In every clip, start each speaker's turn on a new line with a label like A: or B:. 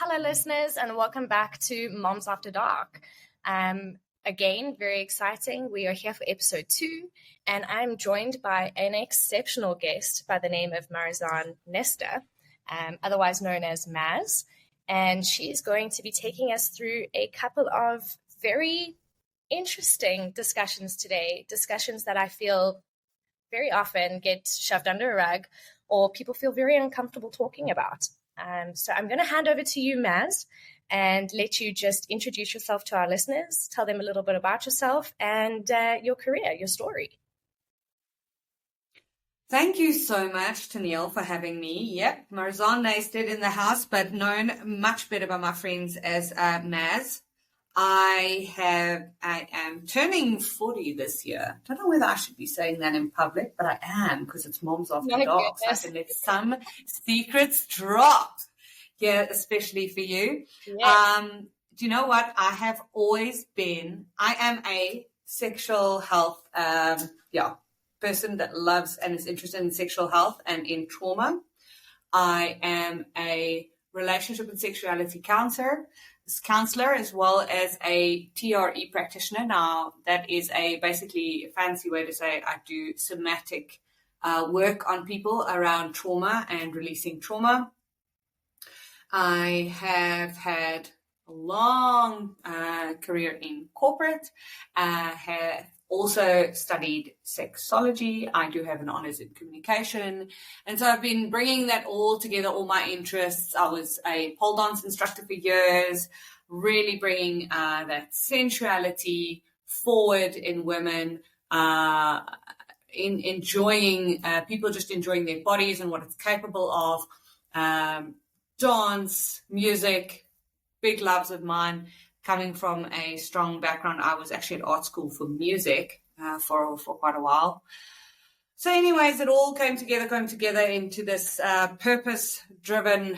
A: Hello, listeners, and welcome back to Moms After Dark. Again, very exciting. We are here for episode 2, and I'm joined by an exceptional guest by the name of Marizanne Naested, otherwise known as Maz, and she's going to be taking us through a couple of very interesting discussions today, discussions that I feel very often get shoved under a rug or people feel very uncomfortable talking about. So I'm going to hand over to you, Maz, and let you just introduce yourself to our listeners, tell them a little bit about yourself and your career, your story.
B: Thank you so much, Tennille, for having me. Yep, Marizanne Naested in the house, but known much better by my friends as Maz. I am turning 40 this year. Don't know whether I should be saying that in public, but I am, because it's Moms After Dark. So I can let some secrets drop here, especially for you.
A: Yes.
B: Do you know what? I am a sexual health person that loves and is interested in sexual health and in trauma. I am a relationship and sexuality counselor, as well as a TRE practitioner. Now, that is basically a fancy way to say I do somatic work on people around trauma and releasing trauma. I have had a long career in corporate. I have also studied sexology. I do have an honors in communication. And so I've been bringing that all together, all my interests. I was a pole dance instructor for years, really bringing that sensuality forward in women, in enjoying people just enjoying their bodies and what it's capable of. Dance, music, big loves of mine. Coming from a strong background, I was actually at art school for music for quite a while. So anyways, it all came together into this purpose-driven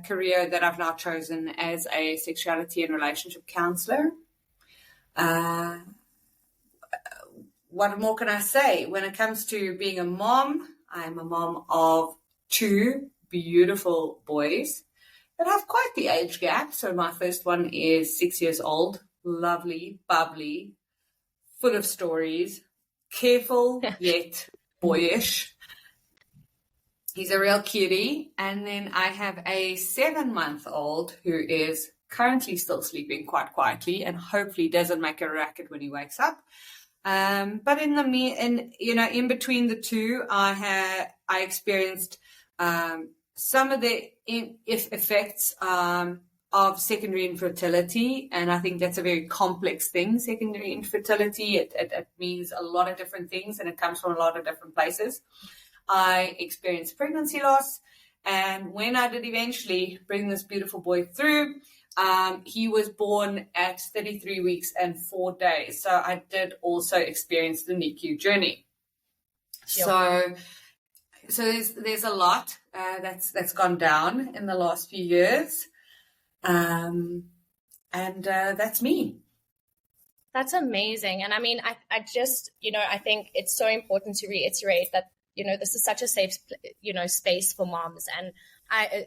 B: career that I've now chosen as a sexuality and relationship counselor. What more can I say? When it comes to being a mom, I'm a mom of 2 beautiful boys that have quite the age gap. So my first one is 6 years old, lovely, bubbly, full of stories, careful yet boyish. He's a real cutie. And then I have a 7-month-old who is currently still sleeping quite quietly and hopefully doesn't make a racket when he wakes up. But in between the two, I experienced some of the effects of secondary infertility, and I think that's a very complex thing. Secondary infertility, it means a lot of different things, and it comes from a lot of different places. I experienced pregnancy loss, and when I did eventually bring this beautiful boy through, he was born at 33 weeks and 4 days. So I did also experience the NICU journey. Yep. So there's a lot that's gone down in the last few years, and that's me.
A: That's amazing. And I mean, I just, I think it's so important to reiterate that, this is such a safe, space for moms. And I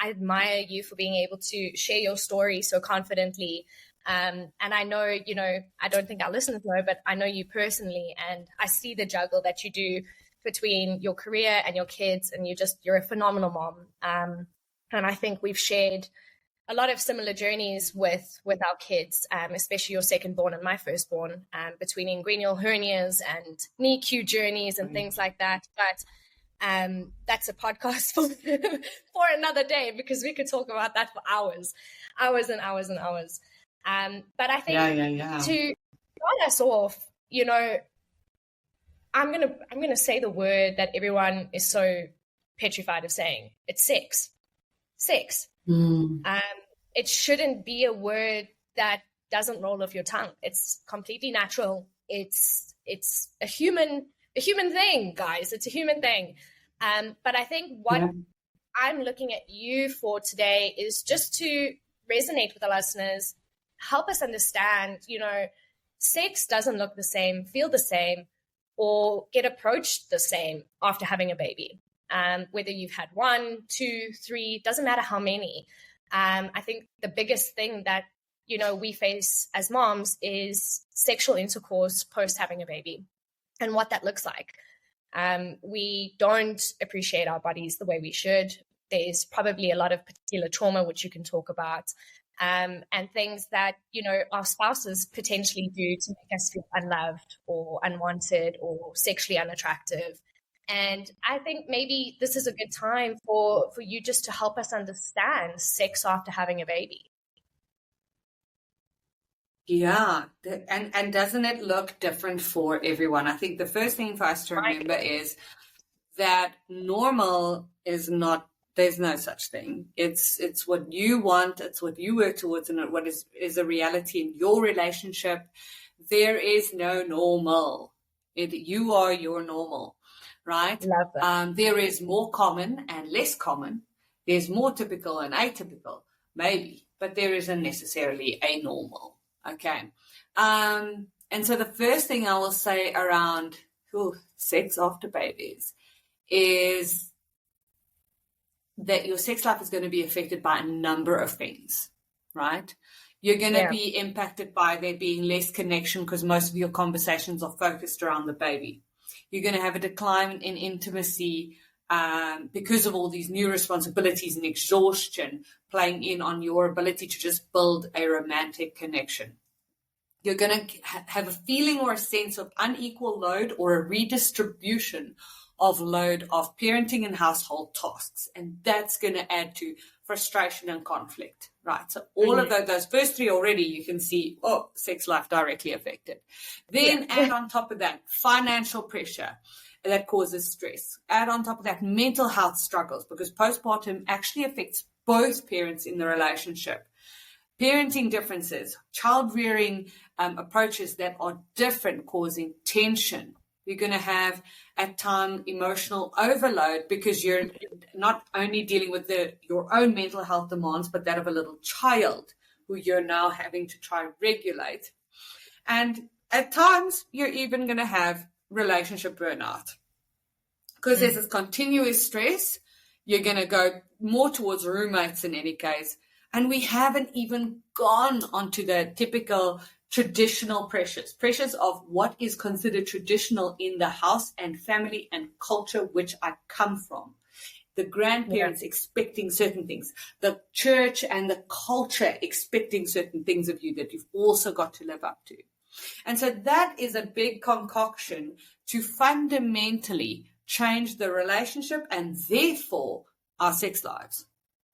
A: admire you for being able to share your story so confidently. And I know, I don't think our listeners know, but I know you personally, and I see the juggle that you do between your career and your kids, and you're a phenomenal mom. And I think we've shared a lot of similar journeys with our kids, especially your second born and my firstborn, between inguinal hernias and NICU journeys and things like that. But that's a podcast for another day, because we could talk about that for hours and hours and hours. But I think to start us off, I'm gonna say the word that everyone is so petrified of saying. It's sex. Sex. It shouldn't be a word that doesn't roll off your tongue. It's completely natural. It's a human thing, guys. It's a human thing. But I think what I'm looking at you for today is just to resonate with the listeners, help us understand, sex doesn't look the same, feel the same, or get approached the same after having a baby. Whether you've had 1, 2, 3, doesn't matter how many. I think the biggest thing that, we face as moms is sexual intercourse post having a baby and what that looks like. We don't appreciate our bodies the way we should. There's probably a lot of particular trauma, which you can talk about, and things that, our spouses potentially do to make us feel unloved or unwanted or sexually unattractive. And I think maybe this is a good time for you just to help us understand sex after having a baby.
B: Yeah. And doesn't it look different for everyone? I think the first thing for us to remember is that normal is not, there's no such thing. It's what you want. It's what you work towards, and what is a reality in your relationship. There is no normal. You are your normal, right?
A: Love that.
B: There is more common and less common. There's more typical and atypical, maybe, but there isn't necessarily a normal. Okay. And so the first thing I will say around sex after babies is that your sex life is going to be affected by a number of things, right? You're going to be impacted by there being less connection because most of your conversations are focused around the baby. You're going to have a decline in intimacy because of all these new responsibilities and exhaustion playing in on your ability to just build a romantic connection. You're going to have a feeling or a sense of unequal load or a redistribution of load of parenting and household tasks. And that's going to add to frustration and conflict, right? So all of those first three already, you can see, sex life directly affected. Then add on top of that, financial pressure that causes stress. Add on top of that, mental health struggles, because postpartum actually affects both parents in the relationship. Parenting differences, child rearing approaches that are different, causing tension. You're going to have at times emotional overload because you're not only dealing with your own mental health demands, but that of a little child who you're now having to try and regulate. And at times you're even going to have relationship burnout because there's this continuous stress. You're going to go more towards roommates in any case. And we haven't even gone onto the typical traditional pressures of what is considered traditional in the house and family and culture which I come from. The grandparents expecting certain things, the church and the culture expecting certain things of you that you've also got to live up to. And so that is a big concoction to fundamentally change the relationship and therefore our sex lives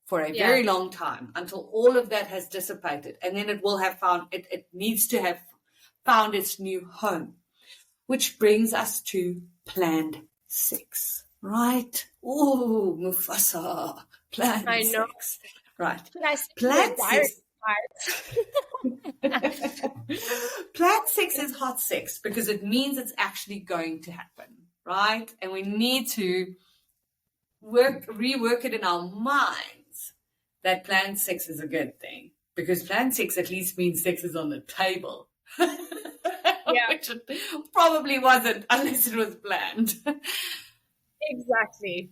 B: for a very long time until all of that has dissipated. And then it will have found, it needs to have found its new home, which brings us to planned sex, right? Oh, Mufasa, planned sex. Right. Planned sex. Planned sex is hot sex because it means it's actually going to happen, right? And we need to rework it in our minds that planned sex is a good thing, because planned sex at least means sex is on the table. Which it probably wasn't unless it was planned.
A: Exactly.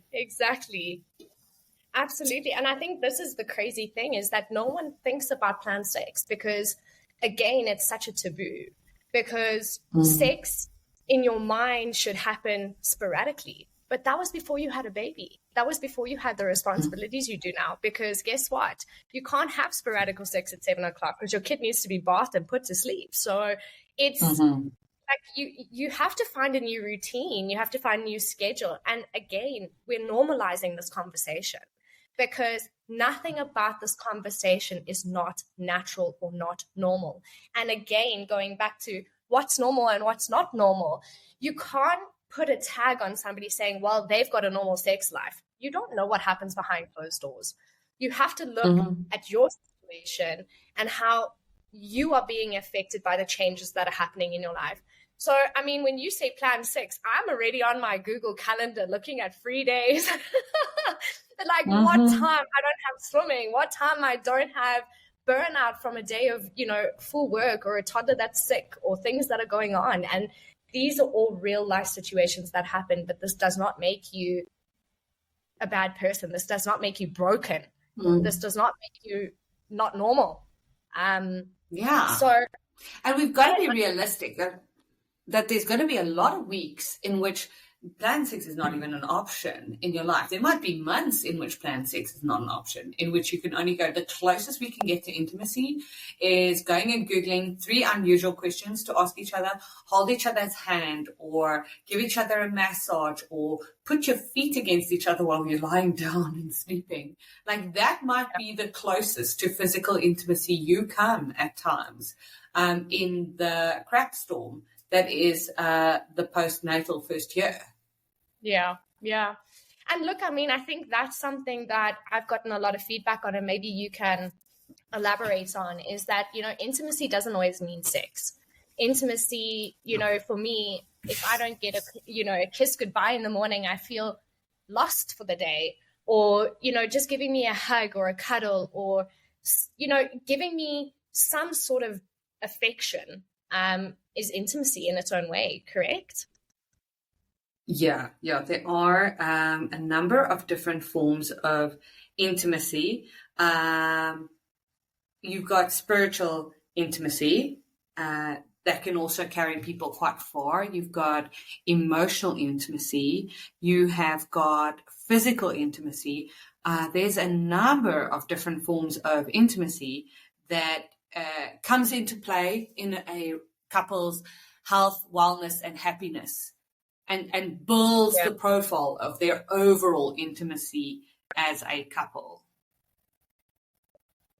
A: Absolutely. And I think this is the crazy thing, is that no one thinks about planned sex because, again, it's such a taboo, because sex in your mind should happen sporadically. But that was before you had a baby. That was before you had the responsibilities you do now. Because guess what? You can't have sporadic sex at 7 o'clock because your kid needs to be bathed and put to sleep. So it's like you have to find a new routine. You have to find a new schedule. And again, we're normalizing this conversation because nothing about this conversation is not natural or not normal. And again, going back to what's normal and what's not normal, you can't put a tag on somebody saying, well, they've got a normal sex life. You don't know what happens behind closed doors. You have to look at your situation and how you are being affected by the changes that are happening in your life. So, I mean, when you say planned sex, I'm already on my Google Calendar looking at free days. Like what time I don't have swimming, what time I don't have burnout from a day of, full work, or a toddler that's sick, or things that are going on. And these are all real life situations that happen, but this does not make you a bad person. This does not make you broken. This does not make you not normal.
B: Yeah.
A: So,
B: and we've got to be realistic that there's going to be a lot of weeks in which planned sex is not even an option in your life. There might be months in which planned sex is not an option, in which you can only go. The closest we can get to intimacy is going and Googling 3 unusual questions to ask each other, hold each other's hand, or give each other a massage, or put your feet against each other while you're lying down and sleeping. Like, that might be the closest to physical intimacy you come at times in the crap storm that is the postnatal first year.
A: Yeah. And look, I mean, I think that's something that I've gotten a lot of feedback on, and maybe you can elaborate on, is that, intimacy doesn't always mean sex. Intimacy, for me, if I don't get a kiss goodbye in the morning, I feel lost for the day. Or, just giving me a hug or a cuddle, or, giving me some sort of affection is intimacy in its own way, correct?
B: Yeah, there are a number of different forms of intimacy. You've got spiritual intimacy that can also carry people quite far. You've got emotional intimacy. You have got physical intimacy. There's a number of different forms of intimacy that comes into play in a couple's health, wellness, and happiness. And builds the profile of their overall intimacy as a couple.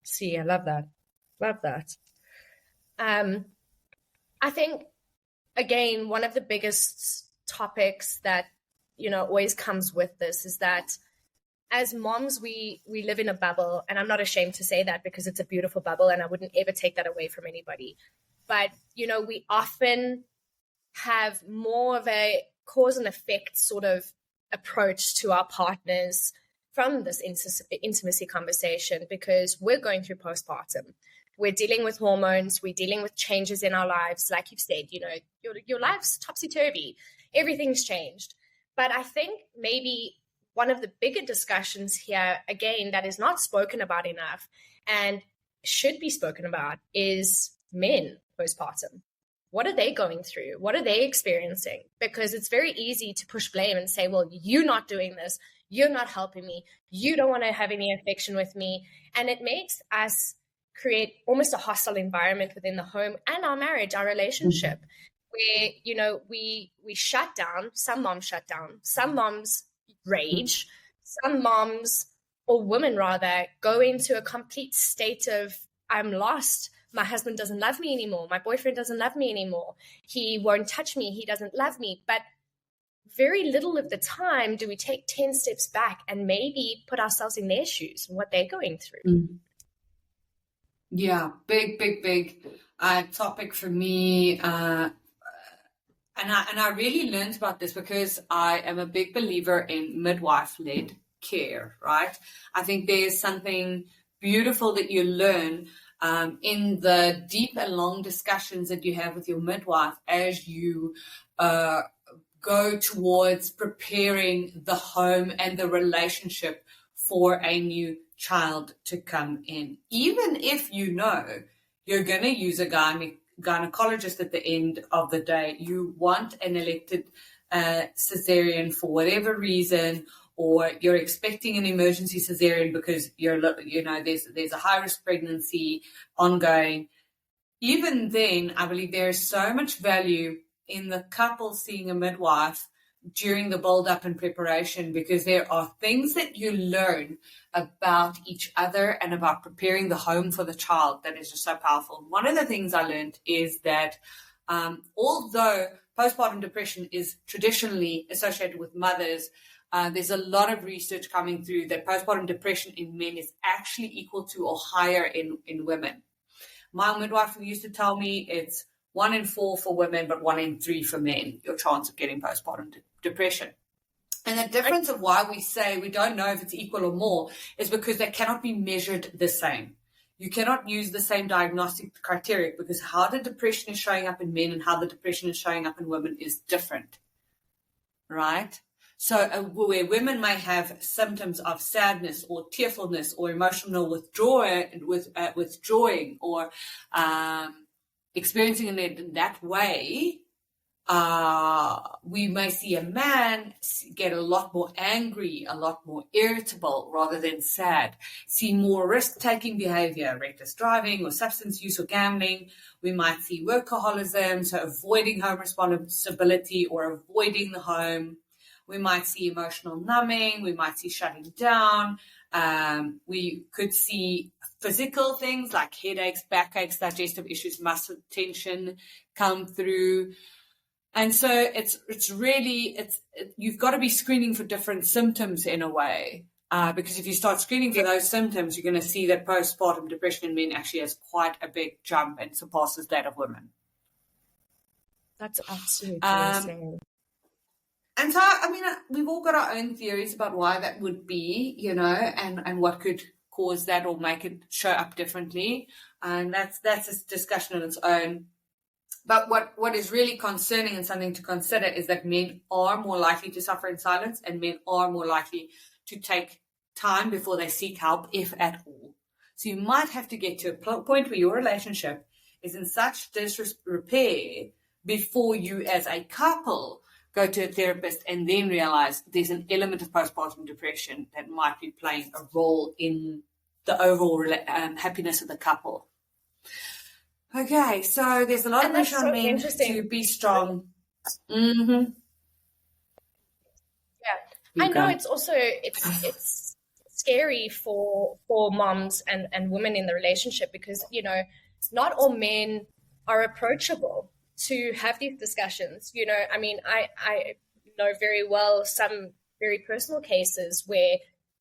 A: See, I love that. I think, again, one of the biggest topics that, always comes with this is that as moms, we live in a bubble, and I'm not ashamed to say that, because it's a beautiful bubble and I wouldn't ever take that away from anybody. But, we often have more of a cause and effect sort of approach to our partners from this intimacy conversation, because we're going through postpartum. We're dealing with hormones. We're dealing with changes in our lives. Like you've said, your life's topsy-turvy. Everything's changed. But I think maybe one of the bigger discussions here, again, that is not spoken about enough and should be spoken about, is men postpartum. What are they going through? What are they experiencing? Because it's very easy to push blame and say, well, you're not doing this. You're not helping me. You don't want to have any affection with me. And it makes us create almost a hostile environment within the home and our marriage, our relationship, where, we shut down. Some moms shut down. Some moms rage. Some moms, or women rather, go into a complete state of, I'm lost. My husband doesn't love me anymore. My boyfriend doesn't love me anymore. He won't touch me. He doesn't love me. But very little of the time do we take 10 steps back and maybe put ourselves in their shoes and what they're going through.
B: Yeah, big topic for me. And I really learned about this because I am a big believer in midwife-led care, right? I think there's something beautiful that you learn in the deep and long discussions that you have with your midwife as you go towards preparing the home and the relationship for a new child to come in. Even if you're going to use a gynecologist at the end of the day, you want an elected cesarean for whatever reason, or you're expecting an emergency cesarean because there's a high-risk pregnancy ongoing. Even then, I believe there is so much value in the couple seeing a midwife during the build-up and preparation, because there are things that you learn about each other and about preparing the home for the child that is just so powerful. One of the things I learned is that although postpartum depression is traditionally associated with mothers, there's a lot of research coming through that postpartum depression in men is actually equal to or higher in women. My midwife used to tell me it's 1 in 4 for women, but 1 in 3 for men, your chance of getting postpartum depression. And the difference of why we say we don't know if it's equal or more is because they cannot be measured the same. You cannot use the same diagnostic criteria, because how the depression is showing up in men and how the depression is showing up in women is different, right? So where women may have symptoms of sadness or tearfulness or emotional withdrawing or experiencing it in that way, we may see a man get a lot more angry, a lot more irritable rather than sad, see more risk-taking behavior, reckless driving or substance use or gambling. We might see workaholism, so avoiding home responsibility or avoiding the home. We might see emotional numbing. We might see shutting down. We could see physical things like headaches, backaches, digestive issues, muscle tension come through. And so you've got to be screening for different symptoms in a way, because if you start screening for those symptoms, you're going to see that postpartum depression in men actually has quite a big jump and surpasses that of women.
A: That's absolutely insane.
B: And so, I mean, we've all got our own theories about why that would be, and what could cause that or make it show up differently. And that's a discussion on its own. But what is really concerning and something to consider is that men are more likely to suffer in silence, and men are more likely to take time before they seek help, if at all. So you might have to get to a point where your relationship is in such disrepair before you as a couple go to a therapist and then realize there's an element of postpartum depression that might be playing a role in the overall happiness of the couple. Okay, so there's a lot of pressure on men to be strong. Mm-hmm.
A: Yeah, I know it's also it's scary for moms and women in the relationship because not all men are approachable to have these discussions. I mean, I know very well some very personal cases where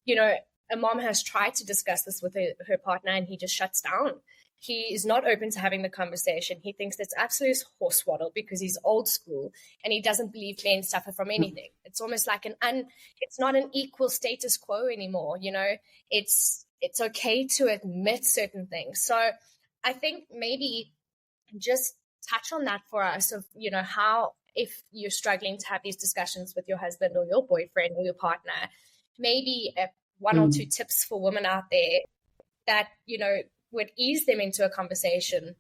A: a mom has tried to discuss this with her partner and he just shuts down. He is not open to having the conversation. He thinks it's absolute horsewattle because he's old school and he doesn't believe men suffer from anything. It's almost like it's not an equal status quo anymore. It's okay to admit certain things. So I think maybe just touch on that for us of, how, if you're struggling to have these discussions with your husband or your boyfriend or your partner, maybe one or two tips for women out there that, would ease them into a conversation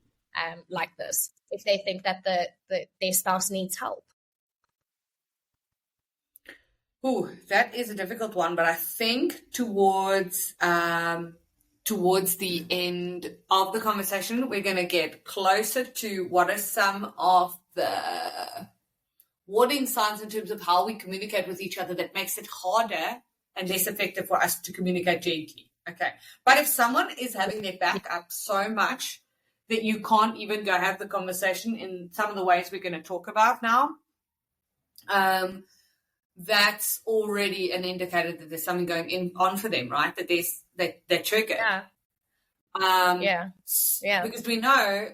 A: like this if they think that their spouse needs help.
B: Ooh, that is a difficult one, but I think towards the end of the conversation, we're going to get closer to what are some of the warning signs in terms of how we communicate with each other that makes it harder and less effective for us to communicate gently. Okay. But if someone is having their back up so much that you can't even go have the conversation in some of the ways we're going to talk about now, that's already an indicator that there's something going on for them, right? That they're triggered.
A: Yeah.
B: Because we know,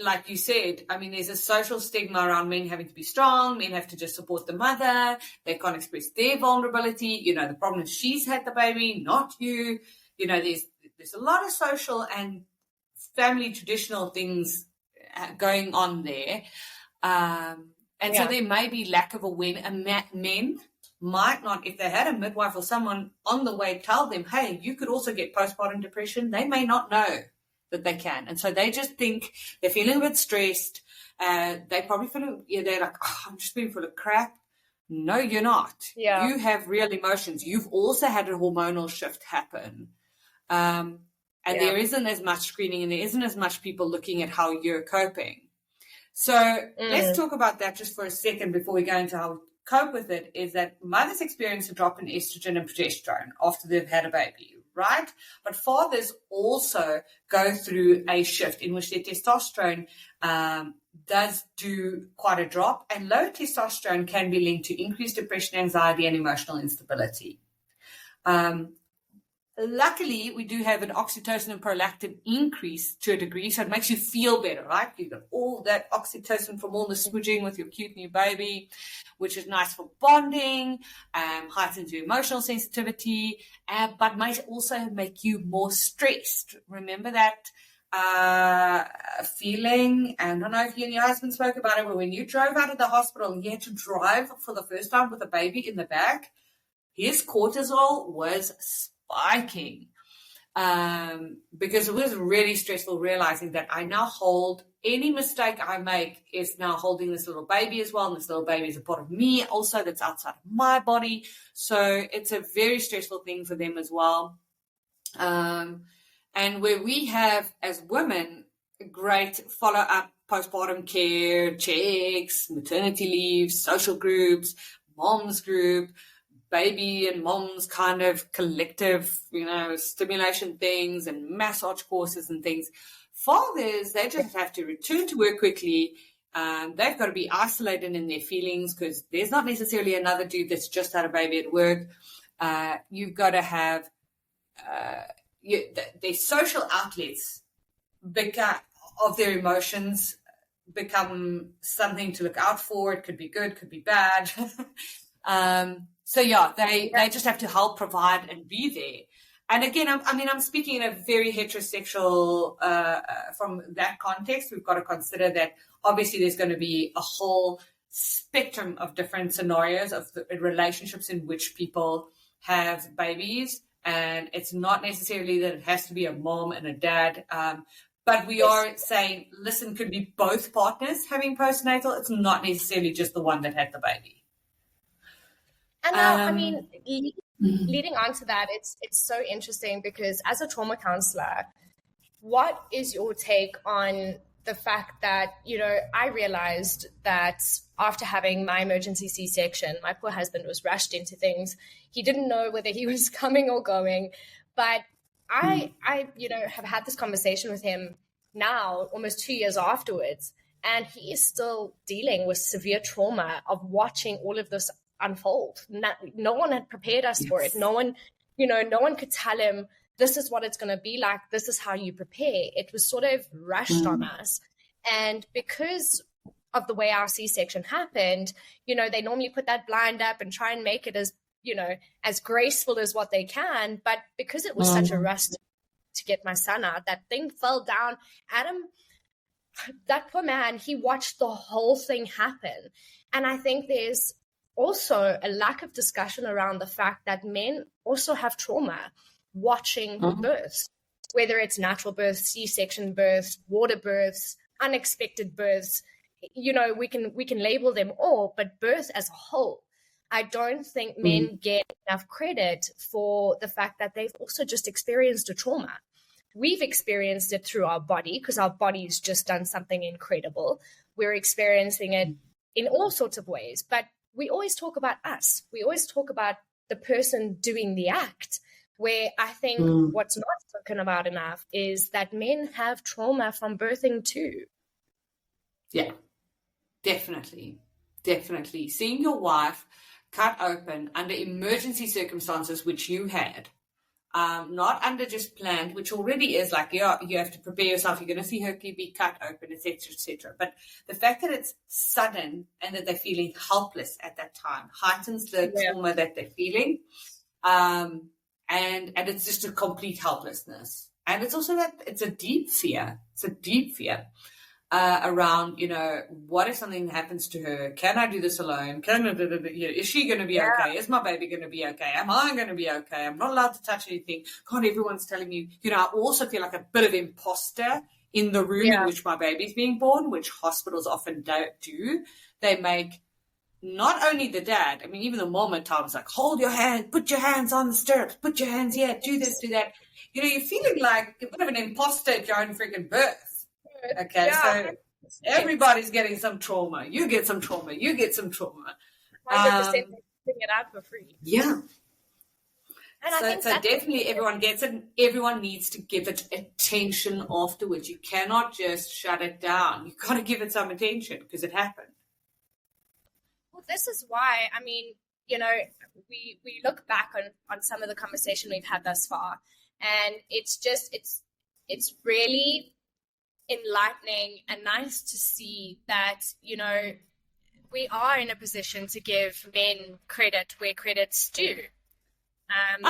B: like you said, I mean, there's a social stigma around men having to be strong. Men have to just support the mother. They can't express their vulnerability. The problem is she's had the baby, not you. There's a lot of social and family traditional things going on there. So there may be lack of awareness. Men might not, if they had a midwife or someone on the way tell them, hey, you could also get postpartum depression, they may not know that they can. And so they just think they're feeling a bit stressed. They probably feel, they're like, I'm just feeling full of crap. No, you're not.
A: Yeah.
B: You have real emotions. You've also had a hormonal shift happen. There isn't as much screening and there isn't as much people looking at how you're coping. So let's talk about that just for a second before we go into how we cope with it, is that mothers experience a drop in estrogen and progesterone after they've had a baby, right? But fathers also go through a shift in which their testosterone does do quite a drop, and low testosterone can be linked to increased depression, anxiety, and emotional instability. Luckily, we do have an oxytocin and prolactin increase to a degree, so it makes you feel better, right? You've got all that oxytocin from all the smooching with your cute new baby, which is nice for bonding, heightens your emotional sensitivity, but might also make you more stressed. Remember that feeling, and I don't know if you and your husband spoke about it, but when you drove out of the hospital and you had to drive for the first time with a baby in the back, his cortisol was spiking. Because it was really stressful realizing that I now hold any mistake I make is now holding this little baby as well. And this little baby is a part of me also that's outside of my body. So it's a very stressful thing for them as well. And where we have, as women, great follow-up postpartum care, checks, maternity leaves, social groups, moms group, baby and moms kind of collective, stimulation things and massage courses and things. Fathers, they just have to return to work quickly. They've got to be isolated in their feelings because there's not necessarily another dude that's just had a baby at work. You've got to have their social outlets of their emotions become something to look out for. It could be good, could be bad. So they just have to help provide and be there. And again, I'm speaking in a very heterosexual, from that context. We've got to consider that obviously there's going to be a whole spectrum of different scenarios of the relationships in which people have babies. And it's not necessarily that it has to be a mom and a dad. But we are saying, listen, could be both partners having postnatal. It's not necessarily just the one that had the baby.
A: And now, leading on to that, it's so interesting because as a trauma counselor, what is your take on the fact that, I realized that after having my emergency C-section, my poor husband was rushed into things. He didn't know whether he was coming or going, but I have had this conversation with him now almost 2 years afterwards, and he is still dealing with severe trauma of watching all of this unfold. No one had prepared us for it. No one could tell him this is what it's going to be like. This is how you prepare. It was sort of rushed on us. And because of the way our C-section happened, they normally put that blind up and try and make it as, as graceful as what they can. But because it was such a rush to get my son out, that thing fell down. Adam, that poor man, he watched the whole thing happen. And I think there's also a lack of discussion around the fact that men also have trauma watching births, whether it's natural births, C-section births, water births, unexpected births. We can label them all, but birth as a whole, I don't think men get enough credit for the fact that they've also just experienced a trauma. We've experienced it through our body because our body's just done something incredible. We're experiencing it in all sorts of ways, but we always talk about us. We always talk about the person doing the act, where I think what's not spoken about enough is that men have trauma from birthing too.
B: Yeah, definitely. Seeing your wife cut open under emergency circumstances, which you had, not under just planned, which already is like, you have to prepare yourself. You're going to see her be cut open, etc., etc. But the fact that it's sudden and that they're feeling helpless at that time heightens the trauma that they're feeling. And it's just a complete helplessness. And it's also that it's a deep fear. Around, what if something happens to her? Can I do this alone? Is she going to be okay? Is my baby going to be okay? Am I going to be okay? I'm not allowed to touch anything. God, everyone's telling me, I also feel like a bit of imposter in the room in which my baby's being born, which hospitals often don't do. They make not only the dad, even the mom at times, like, hold your hand, put your hands on the stirrups, put your hands here, do this, do that. You're feeling like a bit of an imposter at your own freaking birth. Okay, so everybody's getting some trauma. You get some trauma.
A: 100% putting it out for free.
B: Yeah. And so definitely everyone gets it. Everyone needs to give it attention afterwards. You cannot just shut it down. You've got to give it some attention because it happened.
A: Well, this is why, we look back on some of the conversation we've had thus far, and it's really enlightening and nice to see that, we are in a position to give men credit where credit's due. And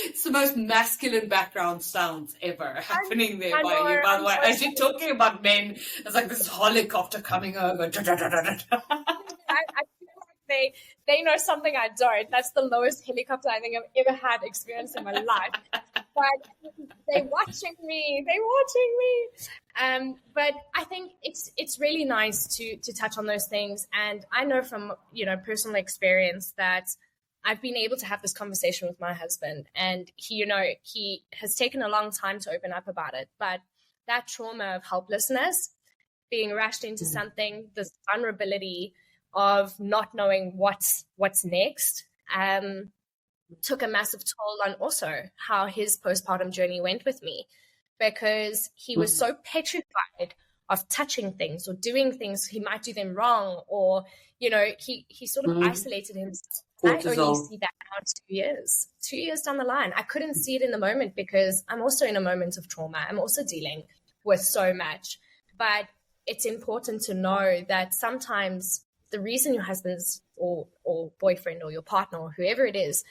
B: it's the most masculine background sounds ever happening there
A: I
B: by
A: know,
B: you. By the way,
A: so
B: as you're talking about men, it's like this helicopter coming over.
A: I feel like they know something I don't. That's the lowest helicopter I think I've ever had experience in my life. But they're watching me. But I think it's really nice to touch on those things. And I know from personal experience that I've been able to have this conversation with my husband, and he has taken a long time to open up about it. But that trauma of helplessness, being rushed into something, this vulnerability of not knowing what's next, took a massive toll on also how his postpartum journey went with me, because he was so petrified of touching things or doing things. He might do them wrong, or he sort of isolated himself.
B: Cortisol.
A: I only see that now 2 years down the line. I couldn't see it in the moment because I'm also in a moment of trauma. I'm also dealing with so much. But it's important to know that sometimes the reason your husband's or boyfriend or your partner or whoever it is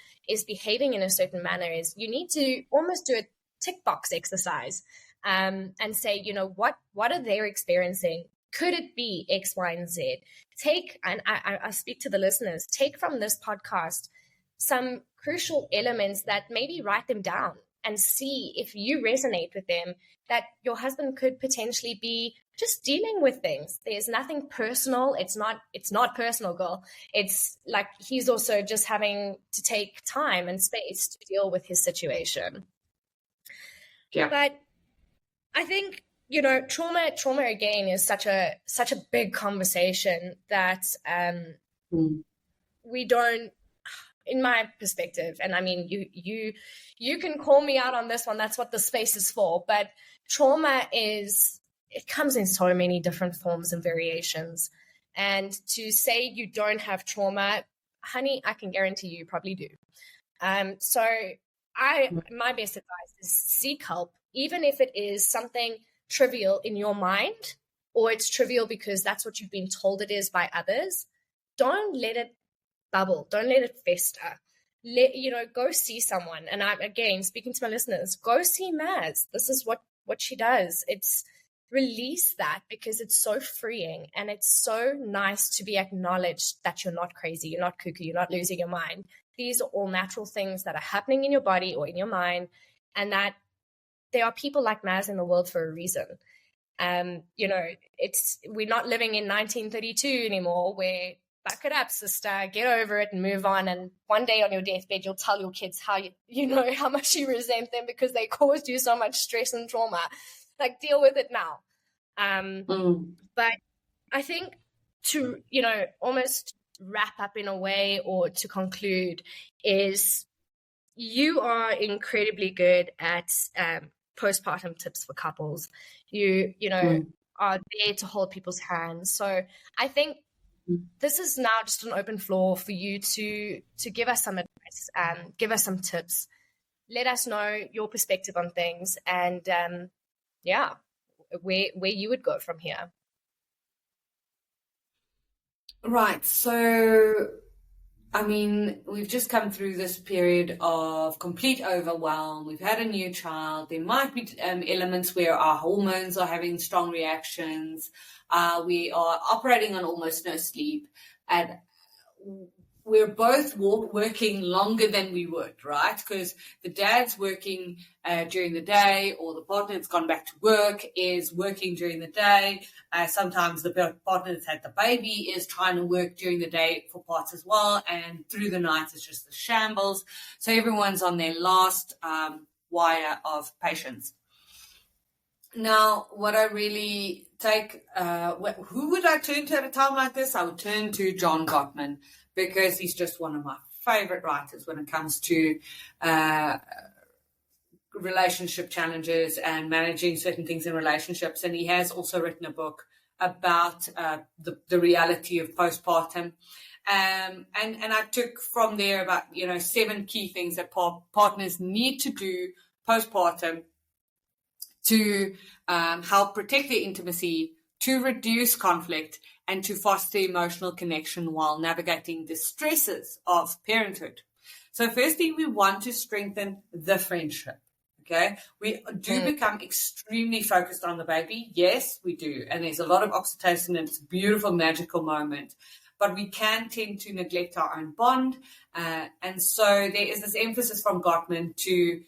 A: behaving in a certain manner is you need to almost do a tick box exercise, and say, what are they experiencing? Could it be X, Y, and Z? I speak to the listeners, take from this podcast some crucial elements that maybe write them down and see if you resonate with them, that your husband could potentially be just dealing with things. There's nothing personal. It's not personal, girl. It's like he's also just having to take time and space to deal with his situation.
B: Yeah.
A: But I think, trauma again is such a big conversation that we don't, in my perspective, and I mean, you can call me out on this one. That's what the space is for. But trauma it comes in so many different forms and variations. And to say you don't have trauma, honey, I can guarantee you probably do. So my best advice is seek help, even if it is something trivial in your mind, or it's trivial because that's what you've been told it is by others. Don't let it bubble. Don't let it fester. Go see someone. And I'm, again, speaking to my listeners, go see Maz. This is what she does. It's release that, because it's so freeing, and it's so nice to be acknowledged that you're not crazy, you're not cuckoo, you're not losing your mind. These are all natural things that are happening in your body or in your mind, and that there are people like Maz in the world for a reason. We're not living in 1932 anymore, where back it up, sister, get over it and move on. And one day on your deathbed, you'll tell your kids how how much you resent them because they caused you so much stress and trauma. Like, deal with it now. But I think to, almost wrap up in a way, or to conclude, is you are incredibly good at postpartum tips for couples. You are there to hold people's hands. So I think this is now just an open floor for you to give us some advice, give us some tips, let us know your perspective on things, and where you would go from here.
B: Right. So, I mean, we've just come through this period of complete overwhelm. We've had a new child. There might be elements where our hormones are having strong reactions. We are operating on almost no sleep, and we're both working longer than we would, right? Because the dad's working during the day, or the partner that's gone back to work is working during the day. Sometimes the partner that's had the baby is trying to work during the day for parts as well, and through the night it's just the shambles. So everyone's on their last wire of patience. Now, what I really take, who would I turn to at a time like this? I would turn to John Gottman, because he's just one of my favorite writers when it comes to relationship challenges and managing certain things in relationships. And he has also written a book about the reality of postpartum. And I took from there about, 7 key things that partners need to do postpartum to help protect their intimacy, to reduce conflict, and to foster emotional connection while navigating the stresses of parenthood. So firstly, we want to strengthen the friendship. Okay, we do become extremely focused on the baby. Yes, we do. And there's a lot of oxytocin, and it's a beautiful, magical moment. But we can tend to neglect our own bond. And so there is this emphasis from Gottman to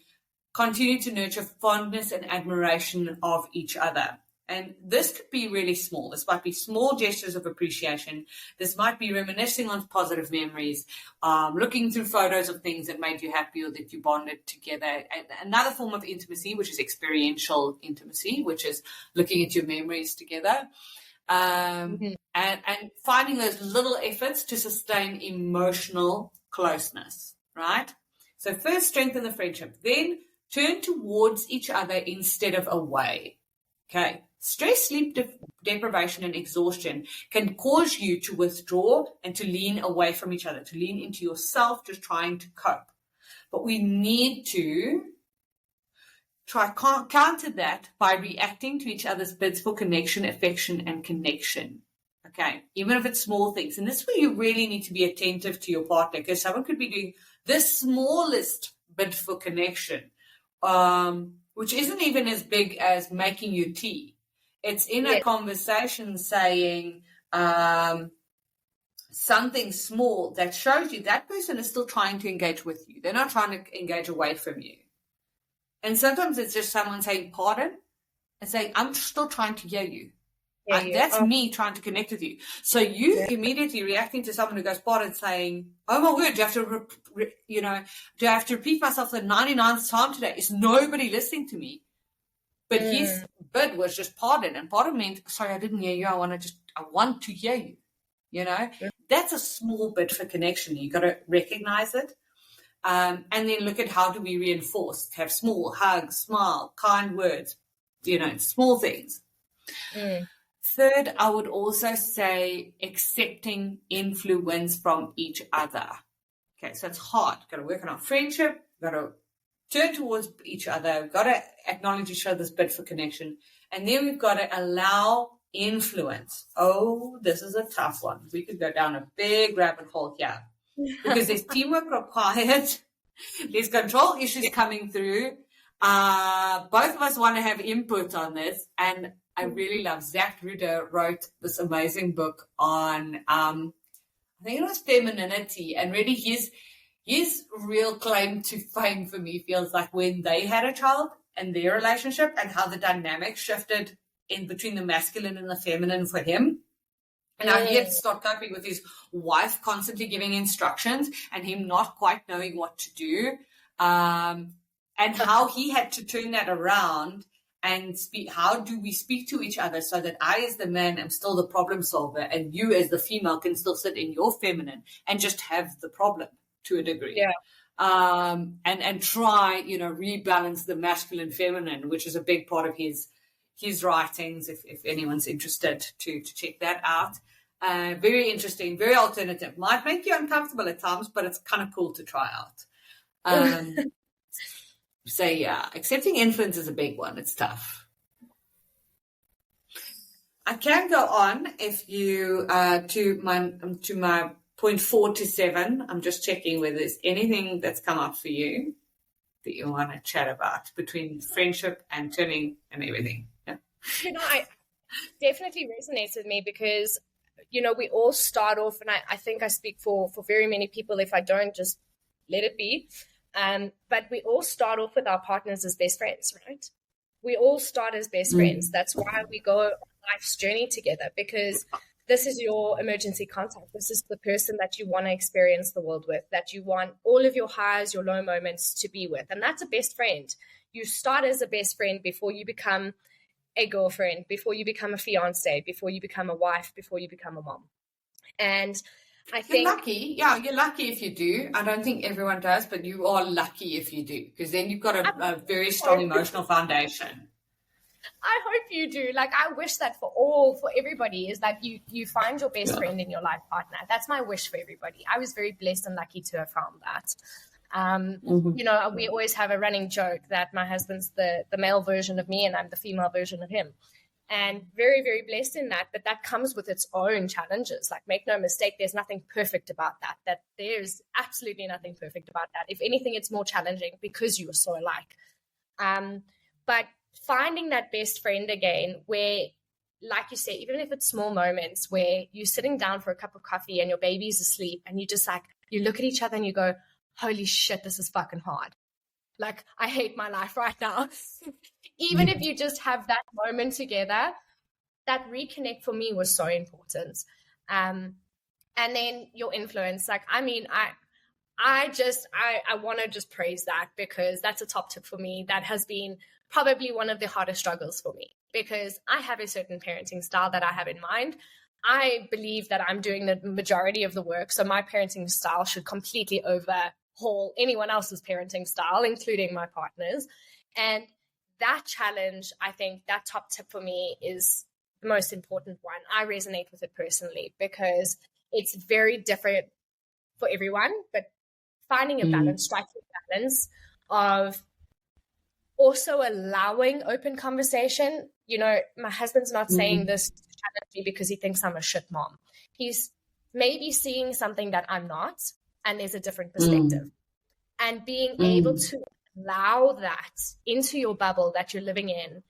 B: continue to nurture fondness and admiration of each other. And this could be really small. This might be small gestures of appreciation. This might be reminiscing on positive memories, looking through photos of things that made you happy or that you bonded together. And another form of intimacy, which is experiential intimacy, which is looking at your memories together. And finding those little efforts to sustain emotional closeness, right? So first, strengthen the friendship. Then turn towards each other instead of away. Okay. Stress, sleep deprivation, and exhaustion can cause you to withdraw and to lean away from each other, to lean into yourself, just trying to cope. But we need to try counter that by reacting to each other's bids for connection, affection, and connection. Okay, even if it's small things. And this is where you really need to be attentive to your partner, because someone could be doing the smallest bid for connection, which isn't even as big as making you tea. It's in a conversation saying something small that shows you that person is still trying to engage with you. They're not trying to engage away from you. And sometimes it's just someone saying pardon and saying, I'm still trying to hear you. That's me trying to connect with you. So you immediately reacting to someone who goes pardon, saying, oh my word, do I have to repeat myself the 99th time today? Is nobody listening to me? But his bid was just pardon, and pardon meant, sorry, I didn't hear you. I want to hear you. You know, that's a small bid for connection. You got to recognize it, and then look at how do we reinforce? Have small hugs, smile, kind words. Small things. Third, I would also say accepting influence from each other. Okay, so it's hard. Got to work on our friendship. Got to turn towards each other. We've got to acknowledge each other's bid for connection. And then we've got to allow influence. Oh, this is a tough one. We could go down a big rabbit hole here. Because there's teamwork required. There's control issues coming through. Both of us want to have input on this. And I really love, Zach Ruder wrote this amazing book on, I think it was femininity. And really his real claim to fame for me feels like when they had a child and their relationship and how the dynamic shifted in between the masculine and the feminine for him. And how he had to start coping with his wife constantly giving instructions and him not quite knowing what to do. And how he had to turn that around and speak. How do we speak to each other so that I as the man am still the problem solver and you as the female can still sit in your feminine and just have the problem to a degree.
A: Yeah.
B: And try, rebalance the masculine feminine, which is a big part of his writings, if anyone's interested to check that out. Very interesting, very alternative. Might make you uncomfortable at times, but it's kind of cool to try out. So yeah, accepting influence is a big one. It's tough. I can go on if you to my point 4 to 7. I'm just checking whether there's anything that's come up for you that you want to chat about between friendship and turning and everything. Yeah.
A: I definitely resonates with me because, we all start off, and I think I speak for very many people. If I don't, just let it be. But we all start off with our partners as best friends, right? We all start as best friends. That's why we go on life's journey together, because this is your emergency contact. This is the person that you want to experience the world with, that you want all of your highs, your low moments to be with. And that's a best friend. You start as a best friend before you become a girlfriend, before you become a fiance, before you become a wife, before you become a mom. And I think
B: you're lucky. Yeah, you're lucky if you do. I don't think everyone does, but you are lucky if you do, because then you've got a very strong emotional foundation.
A: I hope you do. Like, I wish that for everybody is that you find your best friend in your life partner. That's my wish for everybody. I was very blessed and lucky to have found that. We always have a running joke that my husband's the male version of me and I'm the female version of him. and very, very blessed in that. But that comes with its own challenges. Like, make no mistake, there's nothing perfect about that there's absolutely nothing perfect about that. If anything, it's more challenging because you are so alike. But finding that best friend again, where, like you say, even if it's small moments where you're sitting down for a cup of coffee and your baby's asleep and you just like, you look at each other and you go, holy shit, this is fucking hard. Like, I hate my life right now. Even if you just have that moment together, that reconnect for me was so important. And then your influence, like, I mean, I want to just praise that, because that's a top tip for me. That has been probably one of the hardest struggles for me, because I have a certain parenting style that I have in mind. I believe that I'm doing the majority of the work, so my parenting style should completely overhaul anyone else's parenting style, including my partner's. And that challenge, I think that top tip for me is the most important one. I resonate with it personally because it's very different for everyone, but finding a balance, striking a balance of also allowing open conversation. You know, my husband's not saying this to challenge me because he thinks I'm a shit mom. He's maybe seeing something that I'm not, and there's a different perspective. And being able to allow that into your bubble that you're living in,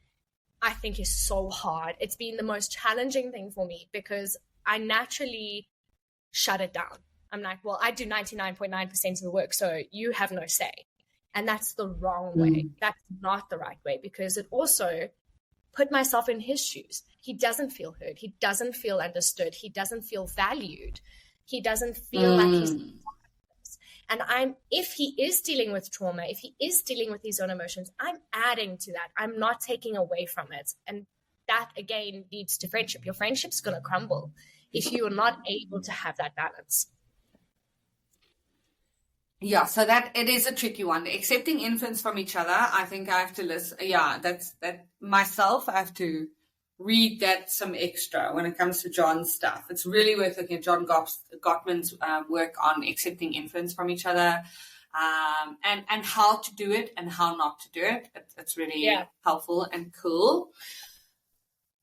A: I think is so hard. It's been the most challenging thing for me because I naturally shut it down. I'm like, well, I do 99.9% of the work, so you have no say. And that's the wrong way. That's not the right way, because it also put myself in his shoes. He doesn't feel heard. He doesn't feel understood. He doesn't feel valued. He doesn't feel like he's... And if he is dealing with trauma, if he is dealing with his own emotions, I'm adding to that. I'm not taking away from it. And that, again, leads to friendship. Your friendship's going to crumble if you are not able to have that balance.
B: Yeah, so that it is a tricky one. Accepting influence from each other, I think I have to listen. Yeah, that myself, I have to read that some extra when it comes to John's stuff. It's really worth looking at John Gottman's work on accepting influence from each other, and how to do it and how not to do it. It's really helpful and cool.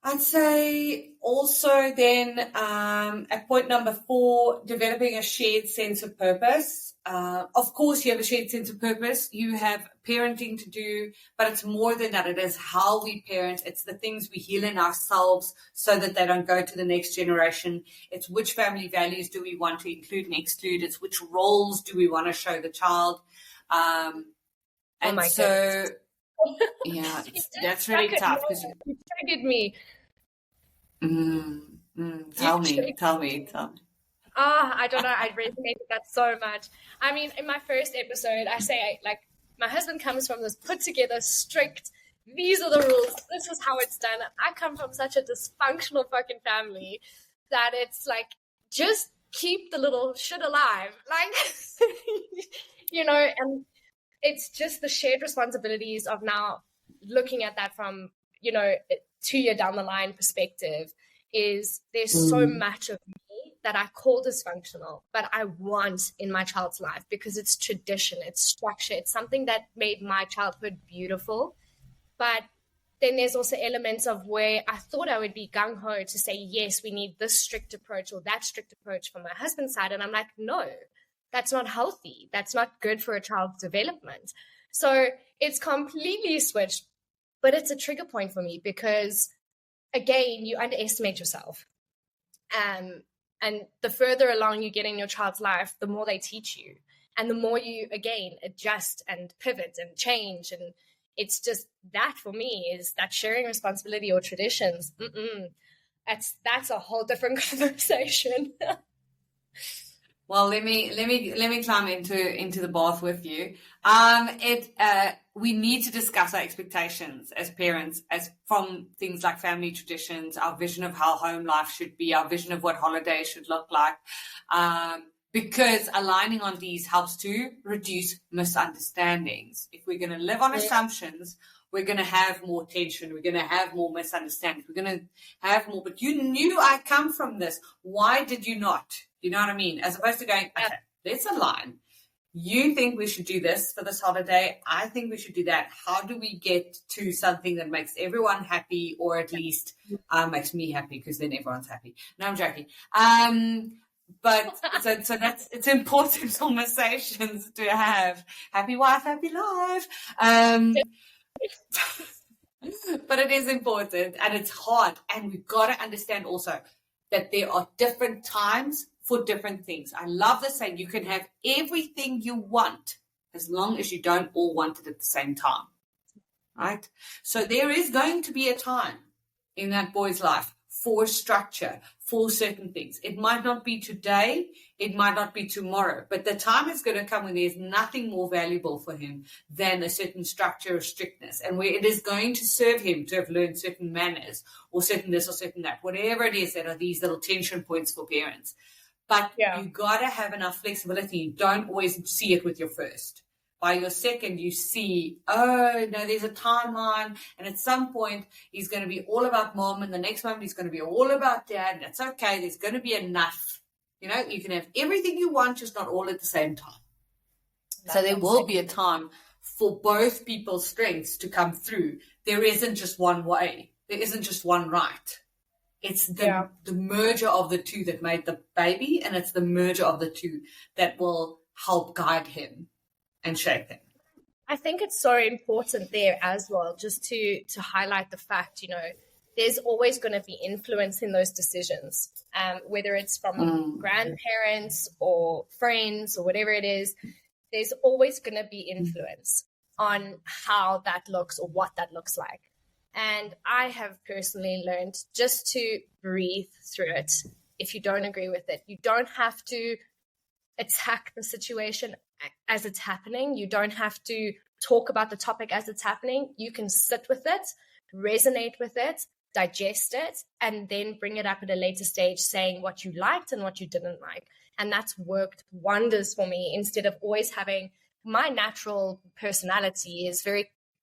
B: I'd say also then at point number 4, developing a shared sense of purpose. Of course, you have a shared sense of purpose. You have parenting to do, but it's more than that. It is how we parent. It's the things we heal in ourselves so that they don't go to the next generation. It's which family values do we want to include and exclude. It's which roles do we want to show the child. Goodness. Yeah, that's really tough.
A: You triggered me.
B: Tell me.
A: I don't know. I resonate with that so much. I mean, in my first episode, I say, like, my husband comes from this put together, strict, these are the rules, this is how it's done. I come from such a dysfunctional fucking family that it's like, just keep the little shit alive. Like, you know, and it's just the shared responsibilities of now looking at that from, you know, 2 year down the line perspective. Is there's so much of me that I call dysfunctional, but I want in my child's life because it's tradition, it's structure, it's something that made my childhood beautiful. But then there's also elements of where I thought I would be gung-ho to say, yes, we need this strict approach or that strict approach from my husband's side. And I'm like, no, that's not healthy. That's not good for a child's development. So it's completely switched, but it's a trigger point for me because, again, you underestimate yourself. And the further along you get in your child's life, the more they teach you. And the more you, again, adjust and pivot and change. And it's just that for me is that sharing responsibility or traditions. That's a whole different conversation.
B: Well, let me climb into the bath with you. We need to discuss our expectations as parents, as from things like family traditions, our vision of how home life should be, our vision of what holidays should look like, because aligning on these helps to reduce misunderstandings. If we're going to live on assumptions, we're going to have more tension. We're going to have more misunderstandings. We're going to have more, but you knew I come from this. Why did you not? You know what I mean? As opposed to going, okay, let's align. you think we should do this for this holiday, I think we should do that. How do we get to something that makes everyone happy, or at least makes me happy, because then everyone's happy. No, I'm joking. But so that's, it's important conversations to have. Happy wife, happy life. But it is important, and it's hard, and we've got to understand also that there are different times for different things. I love the saying, you can have everything you want as long as you don't all want it at the same time, right? So there is going to be a time in that boy's life for structure, for certain things. It might not be today, it might not be tomorrow, but the time is going to come when there's nothing more valuable for him than a certain structure or strictness, and where it is going to serve him to have learned certain manners or certain this or certain that, whatever it is that are these little tension points for parents. But you got to have enough flexibility. You don't always see it with your first. By your second, you see, oh, no, there's a timeline. And at some point, he's going to be all about mom. And the next moment, he's going to be all about dad. And that's okay. There's going to be enough. You know, you can have everything you want, just not all at the same time. So there will be a time for both people's strengths to come through. There isn't just one way. There isn't just one right. It's the merger of the two that made the baby, and it's the merger of the two that will help guide him and shape him.
A: I think it's so important there as well, just to highlight the fact, you know, there's always going to be influence in those decisions, whether it's from grandparents or friends or whatever it is. There's always going to be influence on how that looks or what that looks like. And I have personally learned just to breathe through it. If you don't agree with it, you don't have to attack the situation as it's happening. You don't have to talk about the topic as it's happening. You can sit with it, resonate with it, digest it, and then bring it up at a later stage saying what you liked and what you didn't like. And that's worked wonders for me, instead of always having my natural personality is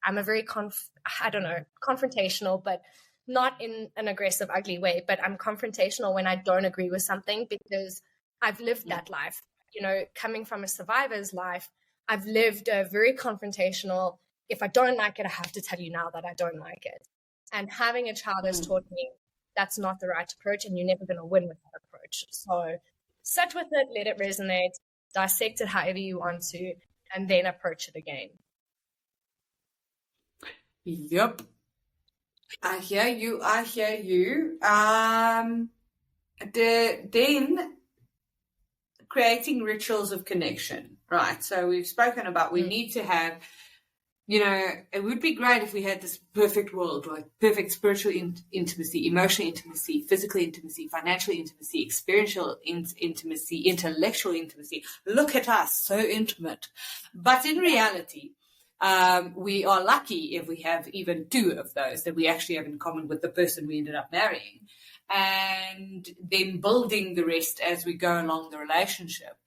A: I'm a very confrontational, but not in an aggressive, ugly way, but I'm confrontational when I don't agree with something, because I've lived that life. You know, coming from a survivor's life, I've lived a very confrontational, if I don't like it, I have to tell you now that I don't like it. And having a child has taught me that's not the right approach, and you're never going to win with that approach. So sit with it, let it resonate, dissect it however you want to, and then approach it again.
B: Yep. I hear you. Then creating rituals of connection, right? So we've spoken about we need to have, you know, it would be great if we had this perfect world, like perfect spiritual intimacy, emotional intimacy, physical intimacy, financial intimacy, experiential intimacy, intellectual intimacy. Look at us, so intimate. But in reality, we are lucky if we have even two of those that we actually have in common with the person we ended up marrying, and then building the rest as we go along the relationship.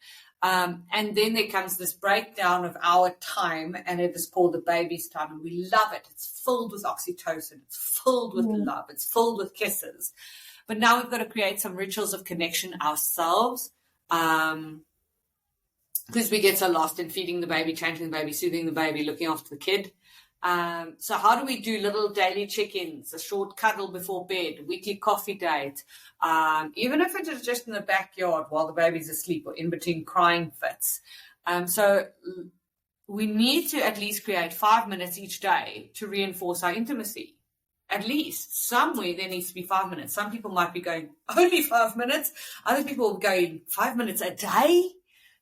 B: And then there comes this breakdown of our time, and it is called the baby's time, and we love it. It's filled with oxytocin. It's filled with love. It's filled with kisses. But now we've got to create some rituals of connection ourselves, because we get so lost in feeding the baby, changing the baby, soothing the baby, looking after the kid. So how do we do little daily check-ins, a short cuddle before bed, weekly coffee date, even if it is just in the backyard while the baby's asleep or in between crying fits. So we need to at least create 5 minutes each day to reinforce our intimacy. At least somewhere there needs to be 5 minutes. Some people might be going, only 5 minutes. Other people will go 5 minutes a day.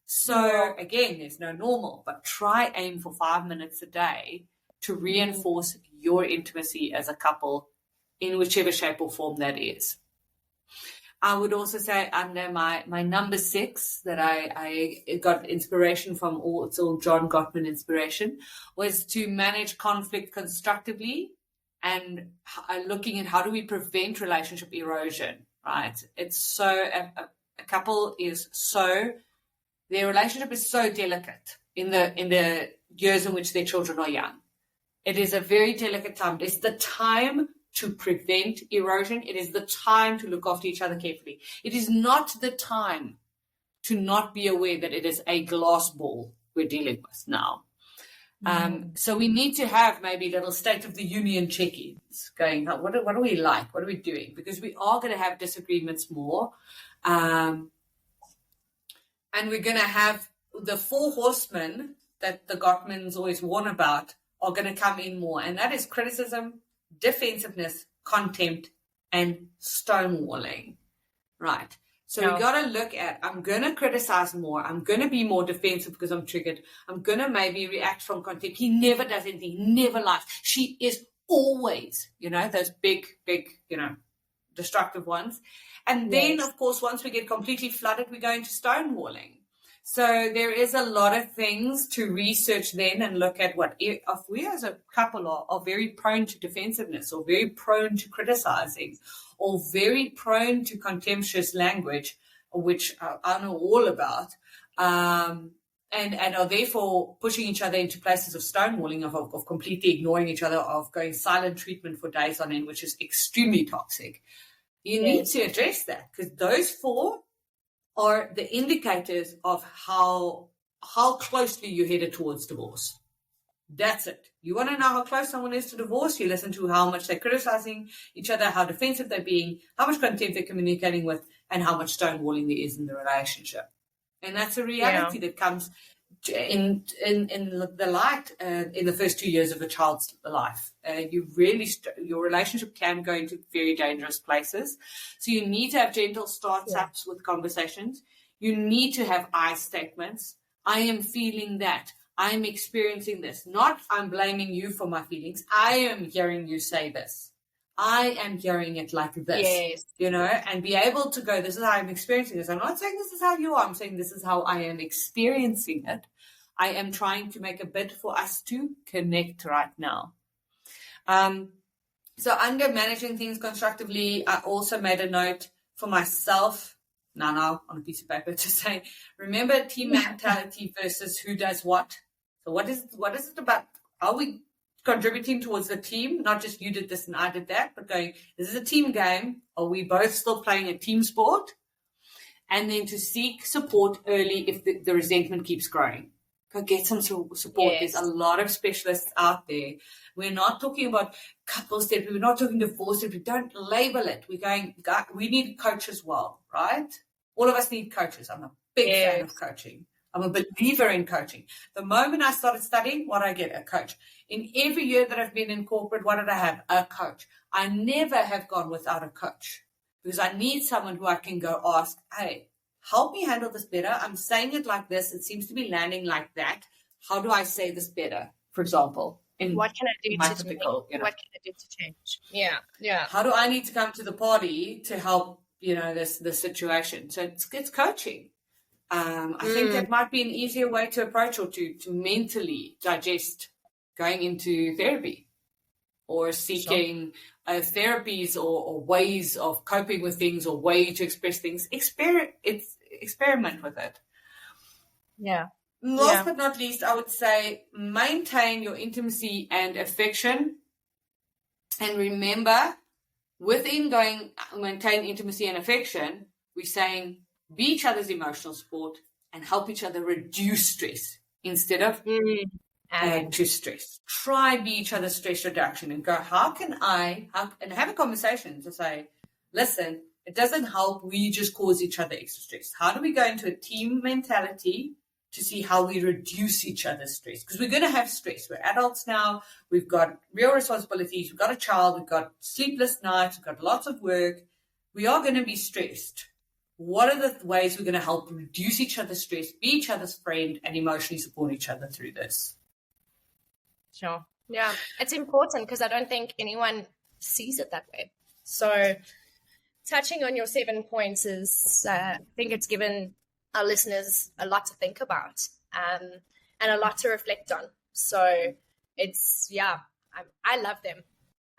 B: So again, there's no normal, but aim for 5 minutes a day to reinforce your intimacy as a couple in whichever shape or form that is. I would also say under my number 6 that I got inspiration from, it's all John Gottman inspiration, was to manage conflict constructively and looking at how do we prevent relationship erosion, right? It's so, a couple is so, their relationship is so delicate in the years in which their children are young. It is a very delicate time. It's the time to prevent erosion. It is the time to look after each other carefully. It is not the time to not be aware that it is a glass ball we're dealing with now. So we need to have maybe little State of the Union check-ins going, what are we like? What are we doing? Because we are going to have disagreements more. And we're going to have the 4 horsemen that the Gottmans always warn about are going to come in more. And that is criticism, defensiveness, contempt, and stonewalling. Right. So we got to look at, I'm going to criticize more. I'm going to be more defensive because I'm triggered. I'm going to maybe react from contempt. He never does anything. He never lies. She is always, those big, destructive ones. And then, of course, once we get completely flooded, we go into stonewalling. So there is a lot of things to research then and look at what if we as a couple are very prone to defensiveness or very prone to criticizing or very prone to contemptuous language, which I know all about, and are therefore pushing each other into places of stonewalling, of completely ignoring each other, of going silent treatment for days on end, which is extremely toxic. You need to address that because those 4 are the indicators of how closely you're headed towards divorce. That's it. You want to know how close someone is to divorce? You listen to how much they're criticizing each other, how defensive they're being, how much contempt they're communicating with, and how much stonewalling there is in the relationship. And that's a reality that comes in the light in the first 2 years of a child's life. Your relationship can go into very dangerous places. So you need to have gentle startups with conversations. You need to have I statements. I am feeling that. I'm experiencing this. Not I'm blaming you for my feelings. I am hearing you say this. I am hearing it like this, and be able to go, this is how I'm experiencing this. I'm not saying this is how you are. I'm saying this is how I am experiencing it. I am trying to make a bid for us to connect right now. So under managing things constructively, I also made a note for myself, now on a piece of paper, to say, remember team mentality versus who does what. So what is it about? Are we contributing towards the team? Not just you did this and I did that, but going, this is a team game. Are we both still playing a team sport? And then to seek support early if the resentment keeps growing. Go get some support. There's a lot of specialists out there. We're not talking about couples therapy. We're not talking divorce therapy. Don't label it. We need a coach as well, right? All of us need coaches. I'm a big fan of coaching. I'm a believer in coaching. The moment I started studying, what did I get? A coach. In every year that I've been in corporate, what did I have? A coach. I never have gone without a coach because I need someone who I can go ask, hey, help me handle this better. I'm saying it like this. It seems to be landing like that. How do I say this better? For example,
A: what can I do what can I do to change? Yeah.
B: How do I need to come to the party to help, this situation? So it's coaching. I think that might be an easier way to approach or to mentally digest going into therapy or seeking therapies or ways of coping with things or way to express things. Experiment with it.
A: Yeah.
B: Last but not least, I would say maintain your intimacy and affection. And remember, within maintain intimacy and affection, we're saying be each other's emotional support and help each other reduce stress instead of add to stress. Try be each other's stress reduction and go, how can I and have a conversation to say, listen, it doesn't help. We just cause each other extra stress. How do we go into a team mentality to see how we reduce each other's stress? Because we're going to have stress. We're adults now. We've got real responsibilities. We've got a child. We've got sleepless nights. We've got lots of work. We are going to be stressed. What are the ways we're going to help reduce each other's stress, be each other's friend, and emotionally support each other through this?
A: Sure. Yeah, it's important because I don't think anyone sees it that way. So touching on your 7 points I think it's given our listeners a lot to think about and a lot to reflect on. So it's, I love them.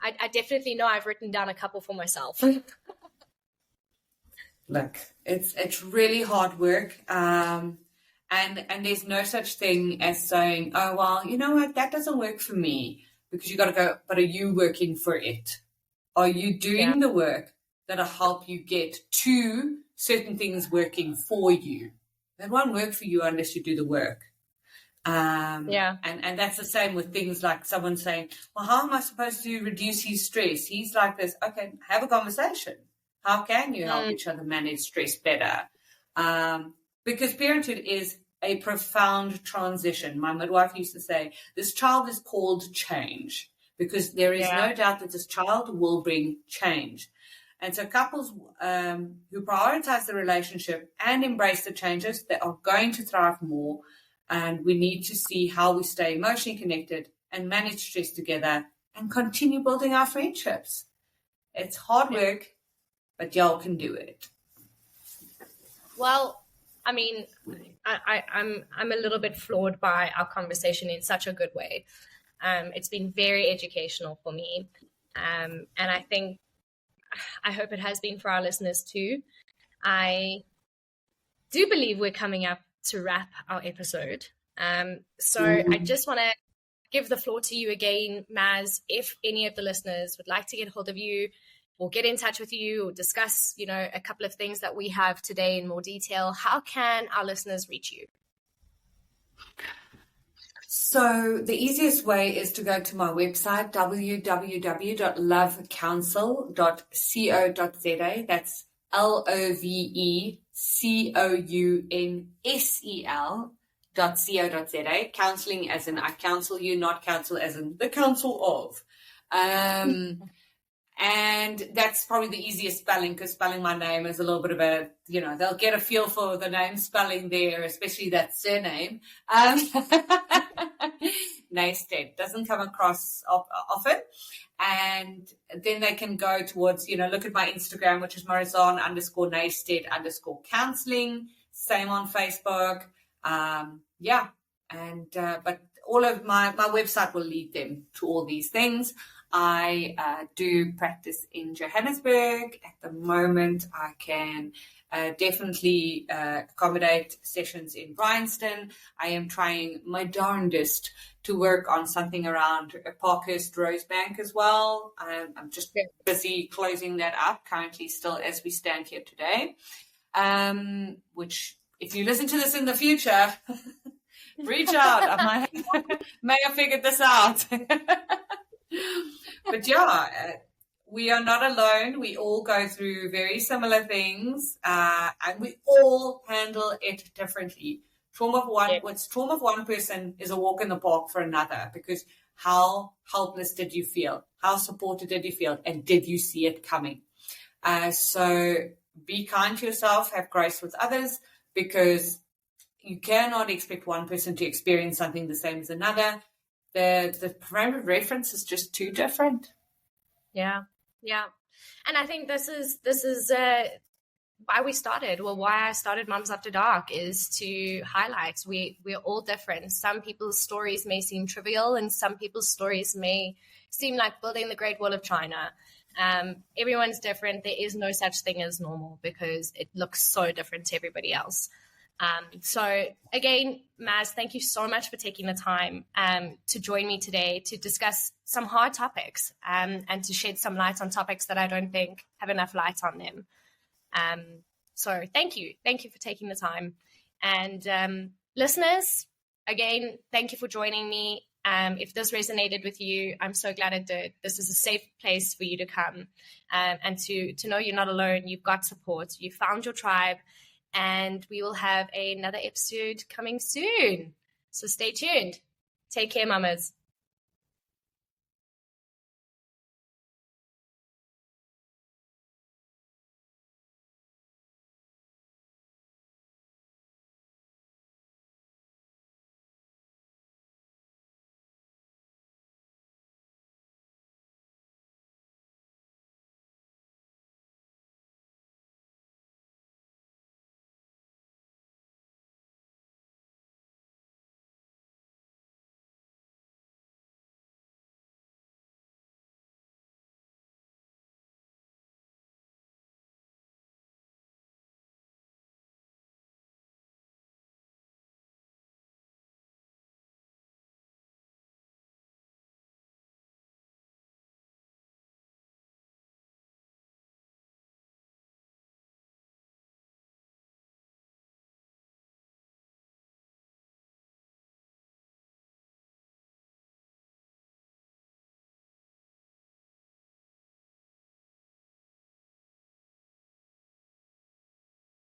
A: I definitely know I've written down a couple for myself.
B: Look, it's really hard work. And there's no such thing as saying, oh, well, you know what, that doesn't work for me, because you got to go, but are you working for it? Are you doing the work that'll help you get to certain things working for you? That won't work for you unless you do the work. And that's the same with things like someone saying, well, how am I supposed to reduce his stress? He's like this. Okay, have a conversation. How can you help each other manage stress better? Because parenthood is a profound transition. My midwife used to say, this child is called change, because there is no doubt that this child will bring change. And so couples who prioritize the relationship and embrace the changes, they are going to thrive more. And we need to see how we stay emotionally connected and manage stress together and continue building our friendships. It's hard work, but y'all can do it.
A: Well, I mean, I'm a little bit floored by our conversation in such a good way. It's been very educational for me. And I hope it has been for our listeners too. I do believe we're coming up to wrap our episode. So I just want to give the floor to you again, Maz. If any of the listeners would like to get hold of you or get in touch with you or discuss, a couple of things that we have today in more detail, how can our listeners reach you?
B: So the easiest way is to go to my website, www.lovecounsel.co.za. That's LOVECOUNSEL.co.za. Counseling as in I counsel you, not counsel as in the counsel of. And that's probably the easiest spelling, because spelling my name is a little bit of a, they'll get a feel for the name spelling there, especially that surname. Naested doesn't come across often. And then they can go towards, look at my Instagram, which is Marizanne _Naested_counseling. Same on Facebook. But all of my website will lead them to all these things. I do practice in Johannesburg. At the moment, I can definitely accommodate sessions in Bryanston. I am trying my darndest to work on something around Parkhurst Rosebank as well. I'm just busy closing that up currently still as we stand here today, which if you listen to this in the future, reach out. I may have figured this out. But we are not alone. We all go through very similar things, and we all handle it differently. Trauma of one person is a walk in the park for another, because how helpless did you feel? How supported did you feel? And did you see it coming? So be kind to yourself, have grace with others, because you cannot expect one person to experience something the same as another. The frame of reference is just too different.
A: Yeah. And I think this is why we started. Well, why I started Mums After Dark is to highlight we're all different. Some people's stories may seem trivial, and some people's stories may seem like building the Great Wall of China. Everyone's different. There is no such thing as normal, because it looks so different to everybody else. So again, Maz, thank you so much for taking the time to join me today to discuss some hard topics and to shed some light on topics that I don't think have enough light on them. So thank you for taking the time. And listeners, again, thank you for joining me. If this resonated with you, I'm so glad it did. This is a safe place for you to come and to know you're not alone. You've got support. You found your tribe. And we will have another episode coming soon. So stay tuned. Take care, mamas.